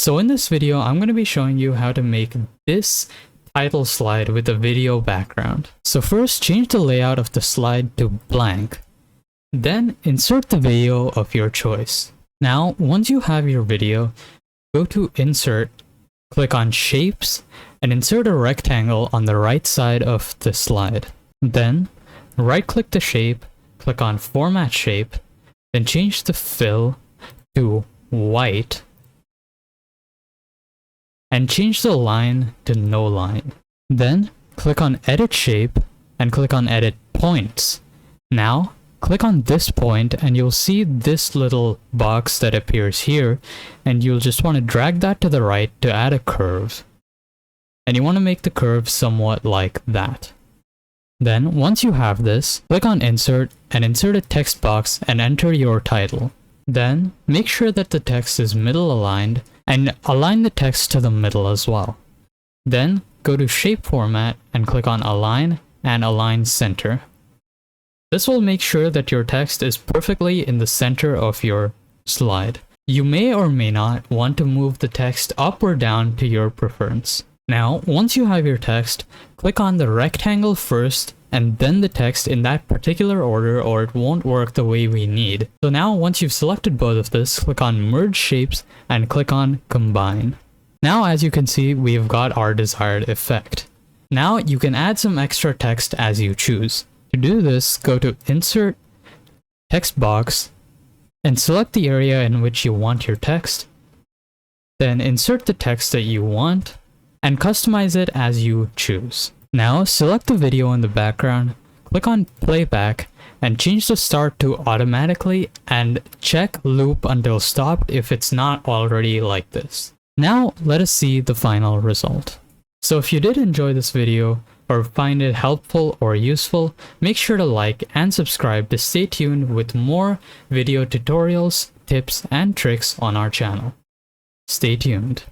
So in this video, I'm going to be showing you how to make this title slide with a video background. So first, change the layout of the slide to blank. Then insert the video of your choice. Now, once you have your video, go to Insert, click on Shapes, and insert a rectangle on the right side of the slide. Then, right-click the shape, click on Format Shape, then change the fill to white, and change the line to no line. Then, click on Edit Shape, and click on Edit Points. Now, click on this point, and you'll see this little box that appears here, and you'll just want to drag that to the right to add a curve. And you want to make the curve somewhat like that. Then, once you have this, click on Insert and insert a text box and enter your title. Then, make sure that the text is middle aligned and align the text to the middle as well. Then, go to Shape Format and click on Align and Align Center. This will make sure that your text is perfectly in the center of your slide. You may or may not want to move the text up or down to your preference. Now, once you have your text, click on the rectangle first and then the text in that particular order, or it won't work the way we need. So now, once you've selected both of this, click on Merge Shapes and click on Combine. Now, as you can see, we've got our desired effect. Now, you can add some extra text as you choose. To do this, go to Insert, Text Box, and select the area in which you want your text. Then insert the text that you want, and customize it as you choose. Now, select the video in the background, click on Playback, and change the start to automatically, and check Loop until stopped if it's not already like this. Now, let us see the final result. So if you did enjoy this video, or find it helpful or useful, make sure to like and subscribe to stay tuned with more video tutorials, tips, and tricks on our channel. Stay tuned.